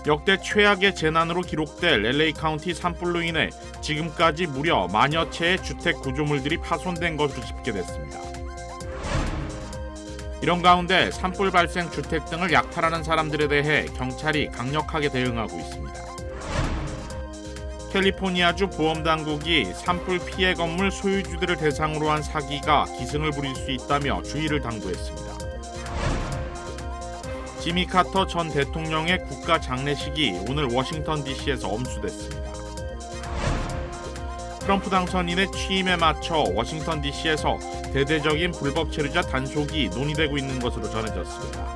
역대 최악의 재난으로 기록될 LA 카운티 산불로 인해 지금까지 무려 만여 채의 주택 구조물들이 파손된 것으로 집계됐습니다. 이런 가운데 산불 발생 주택 등을 약탈하는 사람들에 대해 경찰이 강력하게 대응하고 있습니다. 캘리포니아주 보험당국이 산불 피해 건물 소유주들을 대상으로 한 사기가 기승을 부릴 수 있다며 주의를 당부했습니다. 지미 카터 전 대통령의 국가 장례식이 오늘 워싱턴 DC에서 엄수됐습니다. 트럼프 당선인의 취임에 맞춰 워싱턴 DC에서 대대적인 불법 체류자 단속이 논의되고 있는 것으로 전해졌습니다.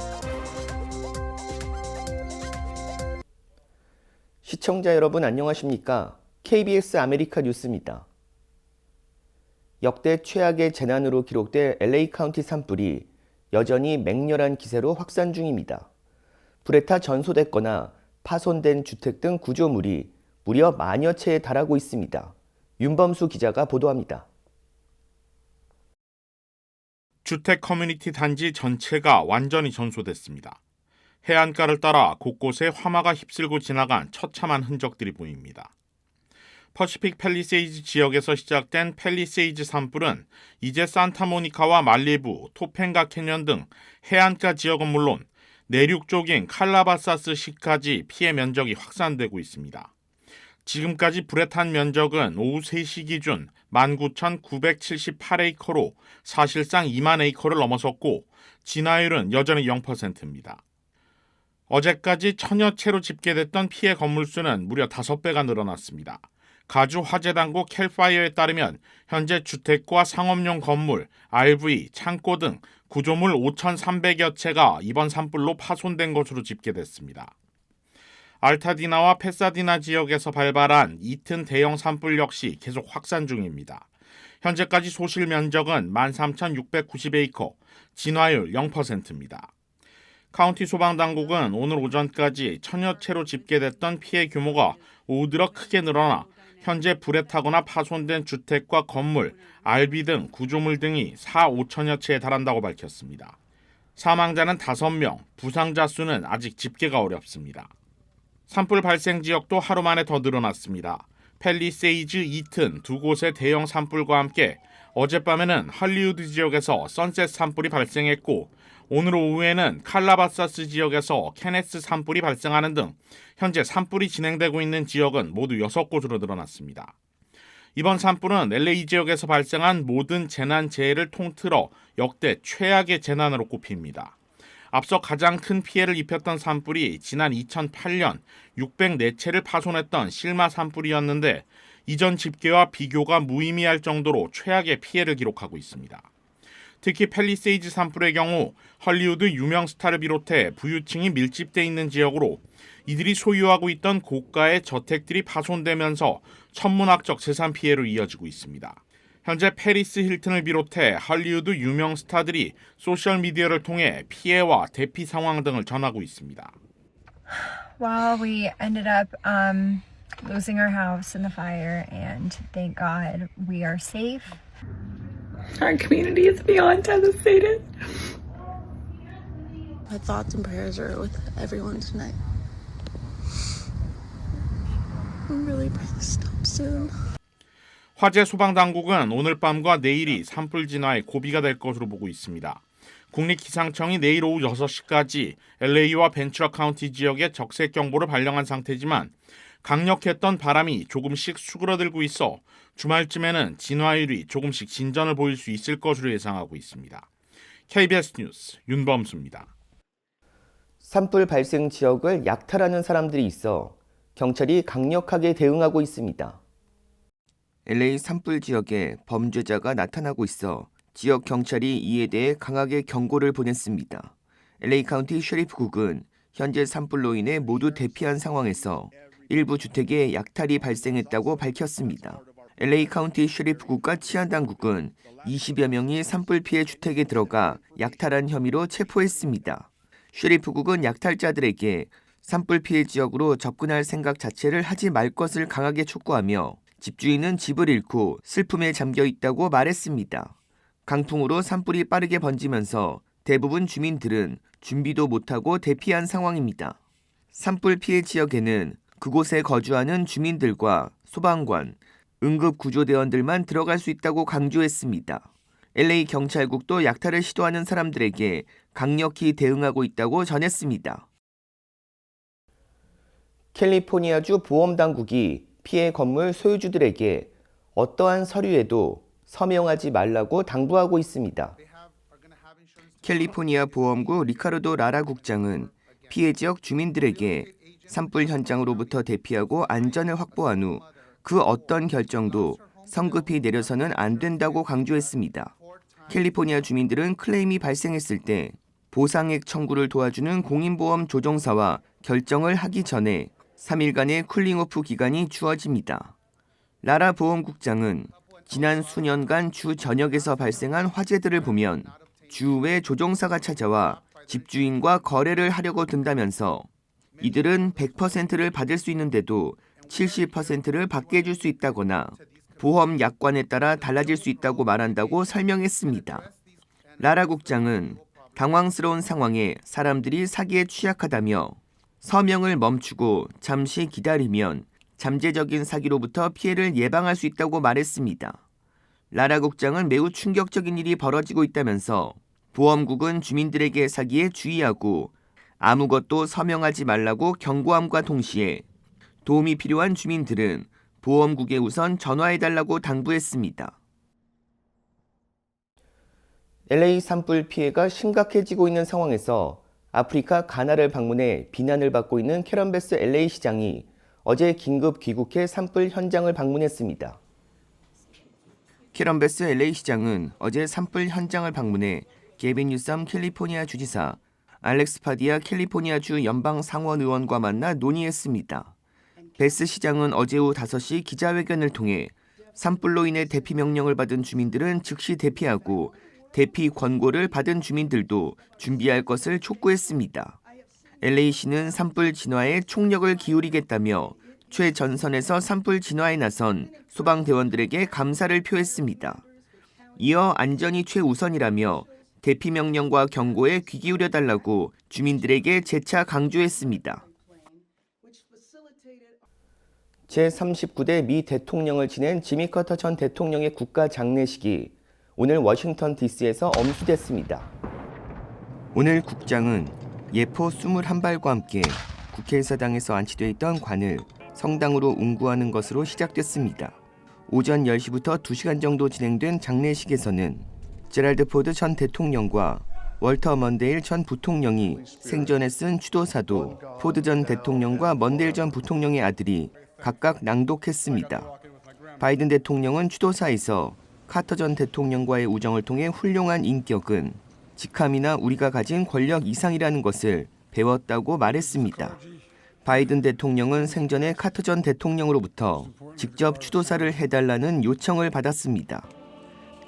시청자 여러분 안녕하십니까? KBS 아메리카 뉴스입니다. 역대 최악의 재난으로 기록될 LA 카운티 산불이 여전히 맹렬한 기세로 확산 중입니다. 불에 타 전소됐거나 파손된 주택 등 구조물이 무려 만여 채에 달하고 있습니다. 윤범수 기자가 보도합니다. 주택 커뮤니티 단지 전체가 완전히 전소됐습니다. 해안가를 따라 곳곳에 화마가 휩쓸고 지나간 처참한 흔적들이 보입니다. 퍼시픽 팰리세이즈 지역에서 시작된 팰리세이즈 산불은 이제 산타모니카와 말리부, 토펜가 캐년 등 해안가 지역은 물론 내륙 쪽인 칼라바사스시까지 피해 면적이 확산되고 있습니다. 지금까지 불에 탄 면적은 오후 3시 기준 19,978에이커로 사실상 2만 에이커를 넘어섰고 진화율은 여전히 0%입니다. 어제까지 천여 채로 집계됐던 피해 건물 수는 무려 5배가 늘어났습니다. 가주 화재당국 캘파이어에 따르면 현재 주택과 상업용 건물, RV, 창고 등 구조물 5,300여 채가 이번 산불로 파손된 것으로 집계됐습니다. 알타디나와 페사디나 지역에서 발발한 이튼 대형 산불 역시 계속 확산 중입니다. 현재까지 소실 면적은 13,690에이커, 진화율 0%입니다. 카운티 소방당국은 오늘 오전까지 천여 채로 집계됐던 피해 규모가 오후 들어 크게 늘어나 현재 불에 타거나 파손된 주택과 건물, RV 등 구조물 등이 5천여 채에 달한다고 밝혔습니다. 사망자는 5명, 부상자 수는 아직 집계가 어렵습니다. 산불 발생 지역도 하루 만에 더 늘어났습니다. 팰리세이즈, 이튼 두 곳의 대형 산불과 함께 어젯밤에는 할리우드 지역에서 선셋 산불이 발생했고 오늘 오후에는 칼라바사스 지역에서 케네스 산불이 발생하는 등 현재 산불이 진행되고 있는 지역은 모두 6곳으로 늘어났습니다. 이번 산불은 LA 지역에서 발생한 모든 재난재해를 통틀어 역대 최악의 재난으로 꼽힙니다. 앞서 가장 큰 피해를 입혔던 산불이 지난 2008년 604채를 파손했던 실마 산불이었는데 이전 집계와 비교가 무의미할 정도로 최악의 피해를 기록하고 있습니다. 특히 팰리세이즈 산불의 경우 헐리우드 유명 스타를 비롯해 부유층이 밀집돼 있는 지역으로 이들이 소유하고 있던 고가의 저택들이 파손되면서 천문학적 재산 피해로 이어지고 있습니다. 현재 페리스 힐튼을 비롯해 할리우드 유명 스타들이 소셜미디어를 통해 피해와 대피 상황 등을 전하고 있습니다. Well, we ended up losing our house in the fire, and thank God we are safe. Our community is beyond devastated. My thoughts and prayers are with everyone tonight. I'm really praying to stop soon. 화재 소방당국은 오늘 밤과 내일이 산불 진화의 고비가 될 것으로 보고 있습니다. 국립기상청이 내일 오후 6시까지 LA와 벤츄라 카운티 지역에 적색 경보를 발령한 상태지만 강력했던 바람이 조금씩 수그러들고 있어 주말쯤에는 진화율이 조금씩 진전을 보일 수 있을 것으로 예상하고 있습니다. KBS 뉴스 윤범수입니다. 산불 발생 지역을 약탈하는 사람들이 있어 경찰이 강력하게 대응하고 있습니다. LA 산불 지역에 범죄자가 나타나고 있어 지역 경찰이 이에 대해 강하게 경고를 보냈습니다. LA 카운티 셰리프국은 현재 산불로 인해 모두 대피한 상황에서 일부 주택에 약탈이 발생했다고 밝혔습니다. LA 카운티 셰리프국과 치안당국은 20여 명이 산불 피해 주택에 들어가 약탈한 혐의로 체포했습니다. 셰리프국은 약탈자들에게 산불 피해 지역으로 접근할 생각 자체를 하지 말 것을 강하게 촉구하며 집주인은 집을 잃고 슬픔에 잠겨 있다고 말했습니다. 강풍으로 산불이 빠르게 번지면서 대부분 주민들은 준비도 못하고 대피한 상황입니다. 산불 피해 지역에는 그곳에 거주하는 주민들과 소방관, 응급구조대원들만 들어갈 수 있다고 강조했습니다. LA 경찰국도 약탈을 시도하는 사람들에게 강력히 대응하고 있다고 전했습니다. 캘리포니아주 보험당국이 피해 건물 소유주들에게 어떠한 서류에도 서명하지 말라고 당부하고 있습니다. 캘리포니아 보험국 리카르도 라라 국장은 피해 지역 주민들에게 산불 현장으로부터 대피하고 안전을 확보한 후 그 어떤 결정도 성급히 내려서는 안 된다고 강조했습니다. 캘리포니아 주민들은 클레임이 발생했을 때 보상액 청구를 도와주는 공인보험 조종사와 결정을 하기 전에 3일간의 쿨링오프 기간이 주어집니다. 라라 보험국장은 지난 수년간 주 전역에서 발생한 화재들을 보면 주외 조종사가 찾아와 집주인과 거래를 하려고 든다면서 이들은 100%를 받을 수 있는데도 70%를 받게 해줄 수 있다거나 보험 약관에 따라 달라질 수 있다고 말한다고 설명했습니다. 라라 국장은 당황스러운 상황에 사람들이 사기에 취약하다며 서명을 멈추고 잠시 기다리면 잠재적인 사기로부터 피해를 예방할 수 있다고 말했습니다. 라라 국장은 매우 충격적인 일이 벌어지고 있다면서 보험국은 주민들에게 사기에 주의하고 아무것도 서명하지 말라고 경고함과 동시에 도움이 필요한 주민들은 보험국에 우선 전화해달라고 당부했습니다. LA 산불 피해가 심각해지고 있는 상황에서 아프리카 가나를 방문해 비난을 받고 있는 캐런 베스 LA 시장이 어제 긴급 귀국해 산불 현장을 방문했습니다. 캐런 베스 LA 시장은 어제 산불 현장을 방문해 게빈 뉴섬 캘리포니아 주지사, 알렉스 파디아 캘리포니아주 연방상원의원과 만나 논의했습니다. 베스 시장은 어제 오후 5시 기자회견을 통해 산불로 인해 대피 명령을 받은 주민들은 즉시 대피하고 대피 권고를 받은 주민들도 준비할 것을 촉구했습니다. LA시는 산불 진화에 총력을 기울이겠다며 최전선에서 산불 진화에 나선 소방대원들에게 감사를 표했습니다. 이어 안전이 최우선이라며 대피 명령과 경고에 귀 기울여달라고 주민들에게 재차 강조했습니다. 제39대 미 대통령을 지낸 지미 커터 전 대통령의 국가 장례식이 오늘 워싱턴 DC에서 엄수됐습니다. 오늘 국장은 예포 21발과 함께 국회의사당에서 안치돼 있던 관을 성당으로 운구하는 것으로 시작됐습니다. 오전 10시부터 2시간 정도 진행된 장례식에서는 제랄드 포드 전 대통령과 월터 먼데일 전 부통령이 생전에 쓴 추도사도 포드 전 대통령과 먼데일 전 부통령의 아들이 각각 낭독했습니다. 바이든 대통령은 추도사에서 카터 전 대통령과의 우정을 통해 훌륭한 인격은 직함이나 우리가 가진 권력 이상이라는 것을 배웠다고 말했습니다. 바이든 대통령은 생전에 카터 전 대통령으로부터 직접 추도사를 해달라는 요청을 받았습니다.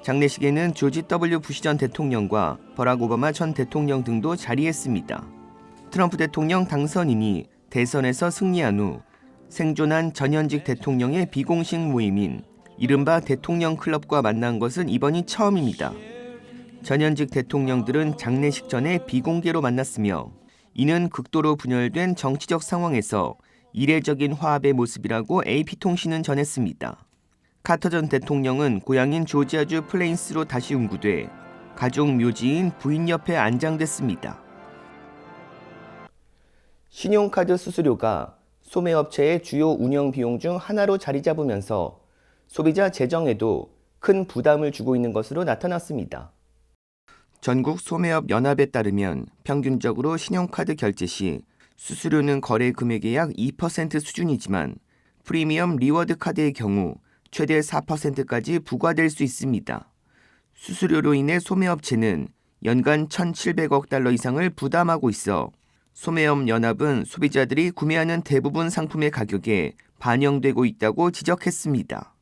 장례식에는 조지 W. 부시 전 대통령과 버락 오바마 전 대통령 등도 자리했습니다. 트럼프 대통령 당선인이 대선에서 승리한 후 생존한 전현직 대통령의 비공식 모임인 이른바 대통령 클럽과 만난 것은 이번이 처음입니다. 전현직 대통령들은 장례식 전에 비공개로 만났으며 이는 극도로 분열된 정치적 상황에서 이례적인 화합의 모습이라고 AP통신은 전했습니다. 카터 전 대통령은 고향인 조지아주 플레인스로 다시 운구돼 가족 묘지인 부인 옆에 안장됐습니다. 신용카드 수수료가 소매업체의 주요 운영 비용 중 하나로 자리 잡으면서 소비자 재정에도 큰 부담을 주고 있는 것으로 나타났습니다. 전국 소매업 연합에 따르면 평균적으로 신용카드 결제 시 수수료는 거래 금액의 약 2% 수준이지만 프리미엄 리워드 카드의 경우 최대 4%까지 부과될 수 있습니다. 수수료로 인해 소매업체는 연간 1,700억 달러 이상을 부담하고 있어 소매업 연합은 소비자들이 구매하는 대부분 상품의 가격에 반영되고 있다고 지적했습니다.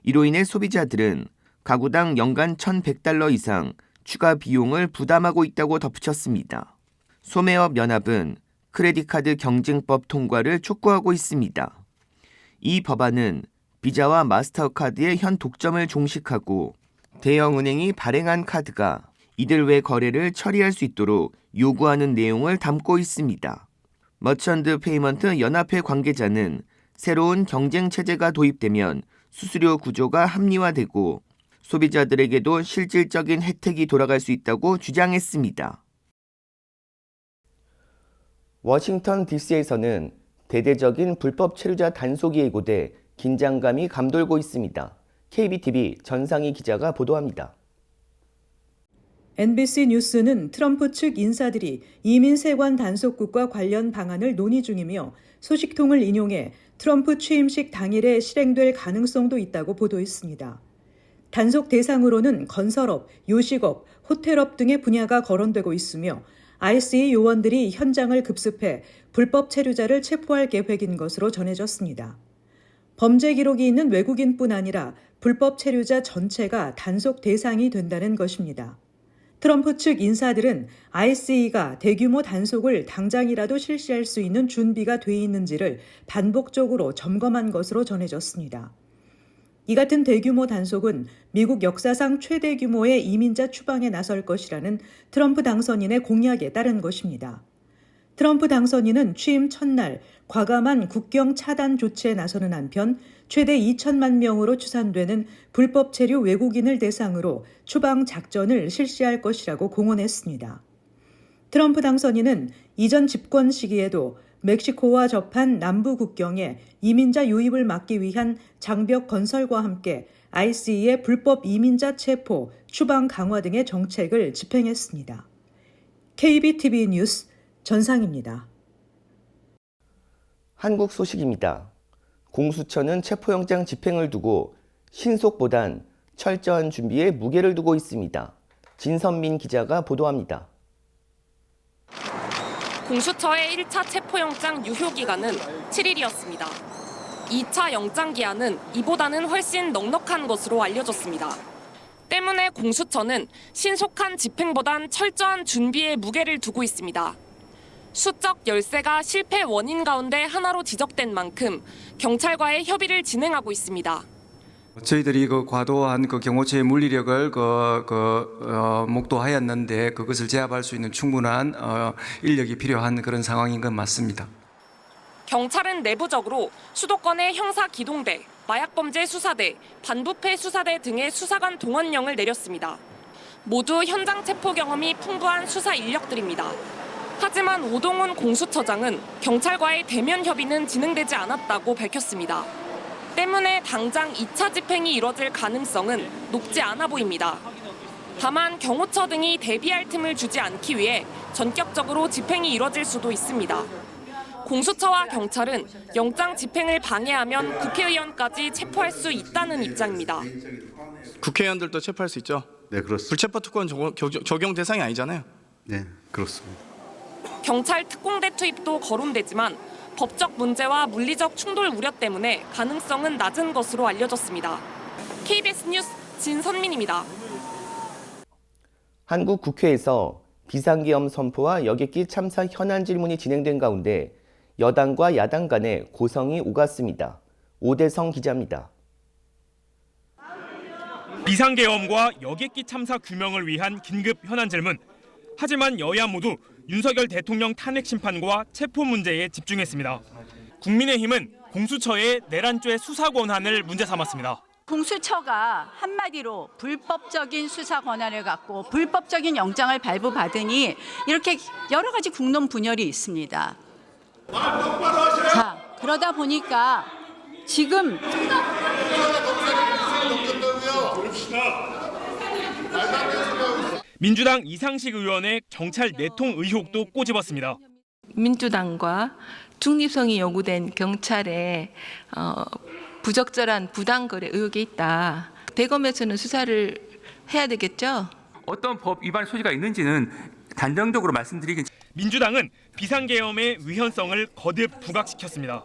이로 인해 소비자들은 가구당 연간 1,100달러 이상 추가 비용을 부담하고 있다고 덧붙였습니다. 소매업 연합은 크레딧카드 경증법 통과를 촉구하고 있습니다. 이 법안은 비자와 마스터카드의 현 독점을 종식하고 대형은행이 발행한 카드가 이들 외 거래를 처리할 수 있도록 요구하는 내용을 담고 있습니다. 머천드 페이먼트 연합회 관계자는 새로운 경쟁 체제가 도입되면 수수료 구조가 합리화되고 소비자들에게도 실질적인 혜택이 돌아갈 수 있다고 주장했습니다. 워싱턴 DC에서는 대대적인 불법 체류자 단속이 예고돼 긴장감이 감돌고 있습니다. KBTV 전상희 기자가 보도합니다. NBC 뉴스는 트럼프 측 인사들이 이민 세관 단속국과 관련 방안을 논의 중이며 소식통을 인용해 트럼프 취임식 당일에 실행될 가능성도 있다고 보도했습니다. 단속 대상으로는 건설업, 요식업, 호텔업 등의 분야가 거론되고 있으며 ICE 요원들이 현장을 급습해 불법 체류자를 체포할 계획인 것으로 전해졌습니다. 범죄 기록이 있는 외국인뿐 아니라 불법 체류자 전체가 단속 대상이 된다는 것입니다. 트럼프 측 인사들은 ICE가 대규모 단속을 당장이라도 실시할 수 있는 준비가 돼 있는지를 반복적으로 점검한 것으로 전해졌습니다. 이 같은 대규모 단속은 미국 역사상 최대 규모의 이민자 추방에 나설 것이라는 트럼프 당선인의 공약에 따른 것입니다. 트럼프 당선인은 취임 첫날 과감한 국경 차단 조치에 나서는 한편 최대 2천만 명으로 추산되는 불법 체류 외국인을 대상으로 추방 작전을 실시할 것이라고 공언했습니다. 트럼프 당선인은 이전 집권 시기에도 멕시코와 접한 남부 국경에 이민자 유입을 막기 위한 장벽 건설과 함께 ICE의 불법 이민자 체포, 추방 강화 등의 정책을 집행했습니다. KBTV 뉴스 전상입니다. 한국 소식입니다. 공수처는 체포영장 집행을 두고 신속보단 철저한 준비에 무게를 두고 있습니다. 진선민 기자가 보도합니다. 공수처의 1차 체포영장 유효기간은 7일이었습니다. 2차 영장기한은 이보다는 훨씬 넉넉한 것으로 알려졌습니다. 때문에 공수처는 신속한 집행보단 철저한 준비에 무게를 두고 있습니다. 수적 열세가 실패 원인 가운데 하나로 지적된 만큼 경찰과의 협의를 진행하고 있습니다. 저희들이 과도한 경호처의 물리력을 목도하였는데 그것을 제압할 수 있는 충분한 인력이 필요한 그런 상황인 건 맞습니다. 경찰은 내부적으로 수도권의 형사기동대, 마약범죄 수사대, 반부패 수사대 등의 수사관 동원령을 내렸습니다. 모두 현장 체포 경험이 풍부한 수사 인력들입니다. 하지만 오동훈 공수처장은 경찰과의 대면 협의는 진행되지 않았다고 밝혔습니다. 때문에 당장 2차 집행이 이뤄질 가능성은 높지 않아 보입니다. 다만 경호처 등이 대비할 틈을 주지 않기 위해 전격적으로 집행이 이뤄질 수도 있습니다. 공수처와 경찰은 영장 집행을 방해하면 국회의원까지 체포할 수 있다는 입장입니다. 국회의원들도 체포할 수 있죠? 네, 그렇습니다. 불체포 특권 적용 대상이 아니잖아요. 네, 그렇습니다. 경찰 특공대 투입도 거론되지만 법적 문제와 물리적 충돌 우려 때문에 가능성은 낮은 것으로 알려졌습니다. KBS 뉴스 진선민입니다. 한국 국회에서 비상계엄 선포와 여객기 참사 현안 질문이 진행된 가운데 여당과 야당 간에 고성이 오갔습니다. 오대성 기자입니다. 비상계엄과 여객기 참사 규명을 위한 긴급 현안 질문. 하지만 여야 모두 윤석열 대통령 탄핵 심판과 체포 문제에 집중했습니다. 국민의힘은 공수처의 내란죄 수사 권한을 문제 삼았습니다. 공수처가 한마디로 불법적인 수사 권한을 갖고 불법적인 영장을 발부받으니 이렇게 여러 가지 국론 분열이 있습니다. 자, 그러다 보니까 지금 민주당 이상식 의원의 경찰 내통 의혹도 꼬집었습니다. 민주당과 중립성이 요구된 경찰의 부적절한 부당거래 의혹이 있다. 대검에서는 수사를 해야 되겠죠? 어떤 법 위반 소지가 있는지는 단정적으로 말씀드리긴. 민주당은 비상계엄의 위헌성을 거듭 부각시켰습니다.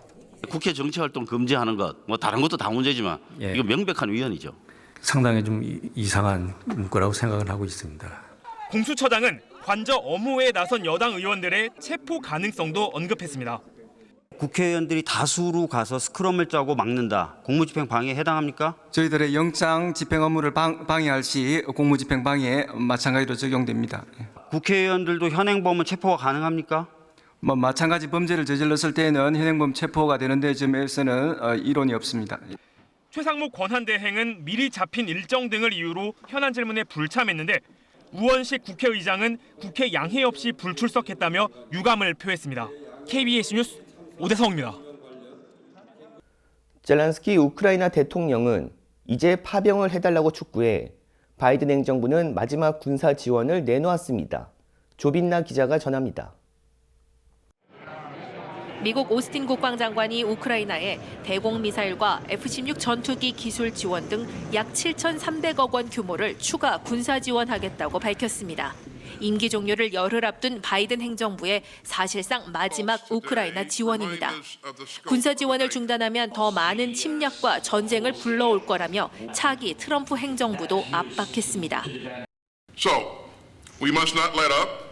국회 정치활동 금지하는 것, 다른 것도 다 문제지만 이거 명백한 위헌이죠. 상당히 좀 이상한 거라고 생각을 하고 있습니다. 공수처장은 관저 업무에 나선 여당 의원들의 체포 가능성도 언급했습니다. 국회의원들이 다수로 가서 스크럼을 짜고 막는다. 공무집행 방해에 해당합니까? 저희들의 영장 집행 업무를 방해할 시 공무집행 방해에 마찬가지로 적용됩니다. 국회의원들도 현행범은 체포가 가능합니까? 마찬가지 범죄를 저질렀을 때에는 현행범 체포가 되는 데 점에서는 이론이 없습니다. 최상목 권한대행은 미리 잡힌 일정 등을 이유로 현안 질문에 불참했는데 우원식 국회의장은 국회 양해 없이 불출석했다며 유감을 표했습니다. KBS 뉴스 오대성입니다. 젤란스키 우크라이나 대통령은 이제 파병을 해달라고 촉구해 바이든 행정부는 마지막 군사 지원을 내놓았습니다. 조빈나 기자가 전합니다. 미국 오스틴 국방장관이 우크라이나에 대공 미사일과 F-16 전투기 기술 지원 등 약 7,300억 원 규모를 추가 군사 지원하겠다고 밝혔습니다. 임기 종료를 열흘 앞둔 바이든 행정부의 사실상 마지막 우크라이나 지원입니다. 군사 지원을 중단하면 더 많은 침략과 전쟁을 불러올 거라며 차기 트럼프 행정부도 압박했습니다. So, we must not let up.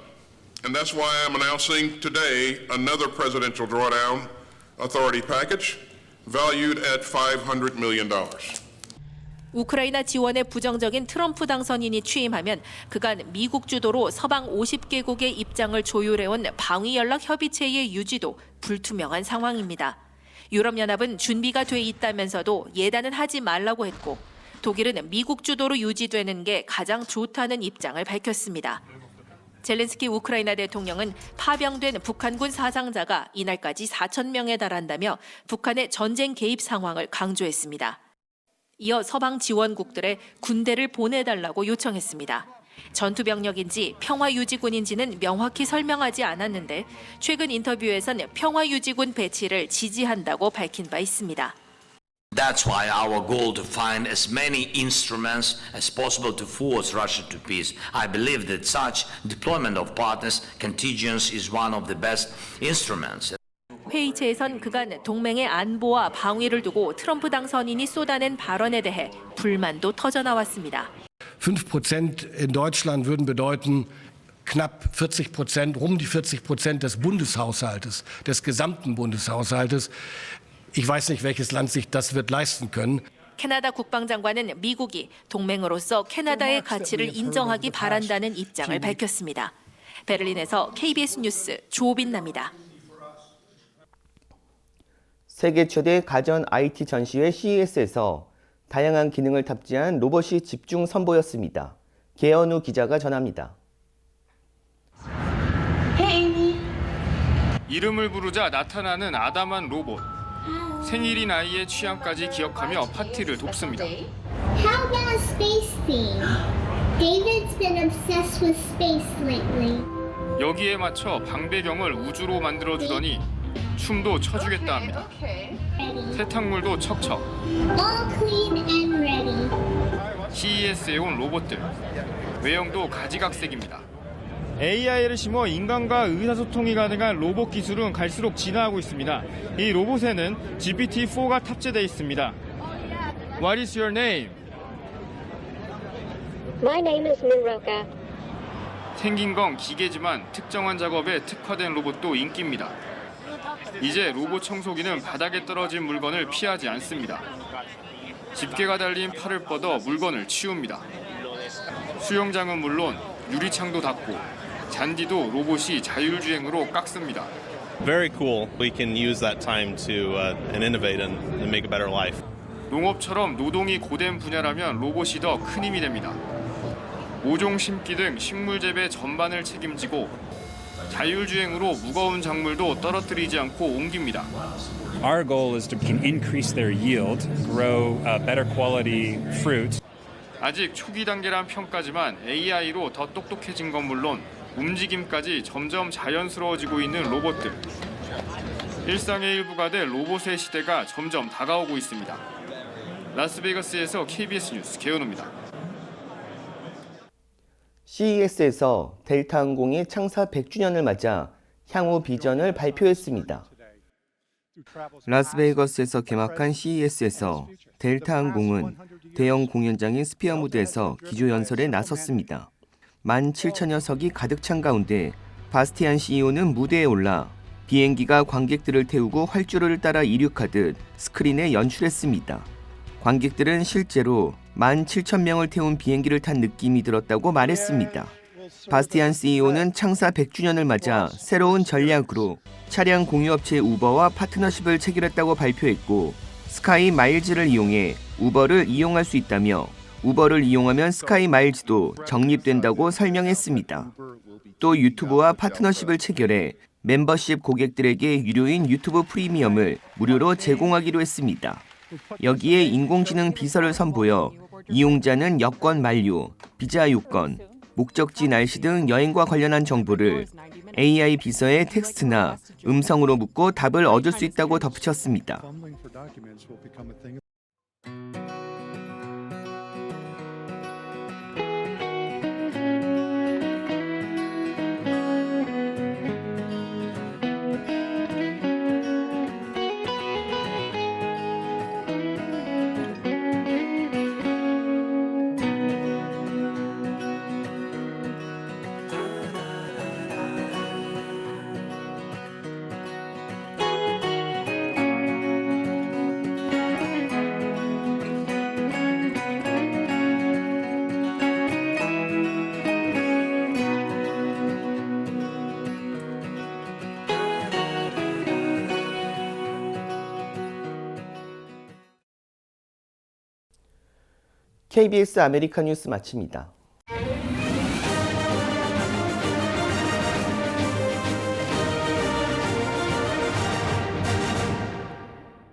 And that's why I'm announcing today another presidential drawdown authority package valued at $500 million. 우크라이나 지원에 부정적인 트럼프 당선인이 취임하면 그간 미국 주도로 서방 50개국의 입장을 조율해온 방위연락협의체의 유지도 불투명한 상황입니다. 유럽연합은 준비가 돼 있다면서도 예단은 하지 말라고 했고 독일은 미국 주도로 유지되는 게 가장 좋다는 입장을 밝혔습니다. 젤렌스키 우크라이나 대통령은 파병된 북한군 사상자가 이날까지 4,000명에 달한다며 북한의 전쟁 개입 상황을 강조했습니다. 이어 서방 지원국들의 군대를 보내달라고 요청했습니다. 전투병력인지 평화유지군인지는 명확히 설명하지 않았는데 최근 인터뷰에선 평화유지군 배치를 지지한다고 밝힌 바 있습니다. That's why our goal to find as many instruments as possible to force Russia to peace. I believe that such deployment of partners contingents is one of the best instruments. 회의체에선 그간 동맹의 안보와 방위를 두고 트럼프 당선인이 쏟아낸 발언에 대해 불만도 터져나왔습니다. 5% in Deutschland würden bedeuten, knapp 40%, um die 40% des Bundeshaushaltes, des gesamten Bundeshaushaltes. Ich weiß nicht, welches Land sich das wird leisten können. 캐나다 국방장관은 미국이 동맹으로서 캐나다의 가치를 인정하기 바란다는 입장을 밝혔습니다. 베를린에서 KBS 뉴스 조빈나입니다. 세계 최대 가전 IT 전시회 CES에서 다양한 기능을 탑재한 로봇이 집중 선보였습니다. 개연우 기자가 전합니다. 이름을 부르자 나타나는 아담한 로봇. 생일인 아이의 취향까지 기억하며 파티를 돕습니다. How about a space theme? David's been obsessed with space lately. 여기에 맞춰 방배경을 우주로 만들어주더니 춤도 춰주겠다 합니다. 세탁물도 척척. All clean and ready. CES에 온 로봇들. 외형도 가지각색입니다. AI를 심어 인간과 의사소통이 가능한 로봇 기술은 갈수록 진화하고 있습니다. 이 로봇에는 GPT-4가 탑재되어 있습니다. What is your name? My name is Miroka. 생긴 건 기계지만 특정한 작업에 특화된 로봇도 인기입니다. 이제 로봇 청소기는 바닥에 떨어진 물건을 피하지 않습니다. 집게가 달린 팔을 뻗어 물건을 치웁니다. 수영장은 물론 유리창도 닫고 잔디도 로봇이 자율주행으로 깎습니다. Very cool. We can use that time to innovate and make a better life. 농업처럼 노동이 고된 분야라면 로봇이 더 큰 힘이 됩니다. 모종 심기 등 식물 재배 전반을 책임지고 자율주행으로 무거운 작물도 떨어뜨리지 않고 옮깁니다. Our goal is to increase their yield, grow better quality fruit. 아직 초기 단계란 평가지만 AI로 더 똑똑해진 건 물론 움직임까지 점점 자연스러워지고 있는 로봇들. 일상의 일부가 될 로봇의 시대가 점점 다가오고 있습니다. 라스베이거스에서 KBS 뉴스 개연우입니다. CES에서 델타항공이 창사 100주년을 맞아 향후 비전을 발표했습니다. 라스베이거스에서 개막한 CES에서 델타항공은 대형 공연장인 스피어무드에서 기조연설에 나섰습니다. 17,000여 석이 가득 찬 가운데 바스티안 CEO는 무대에 올라 비행기가 관객들을 태우고 활주로를 따라 이륙하듯 스크린에 연출했습니다. 관객들은 실제로 17,000명을 태운 비행기를 탄 느낌이 들었다고 말했습니다. 바스티안 CEO는 창사 100주년을 맞아 새로운 전략으로 차량 공유업체 우버와 파트너십을 체결했다고 발표했고 스카이 마일즈를 이용해 우버를 이용할 수 있다며 우버를 이용하면 스카이 마일즈도 적립된다고 설명했습니다. 또 유튜브와 파트너십을 체결해 멤버십 고객들에게 유료인 유튜브 프리미엄을 무료로 제공하기로 했습니다. 여기에 인공지능 비서를 선보여 이용자는 여권 만료, 비자 요건, 목적지 날씨 등 여행과 관련한 정보를 AI 비서의 텍스트나 음성으로 묻고 답을 얻을 수 있다고 덧붙였습니다. KBS 아메리카 뉴스 마칩니다.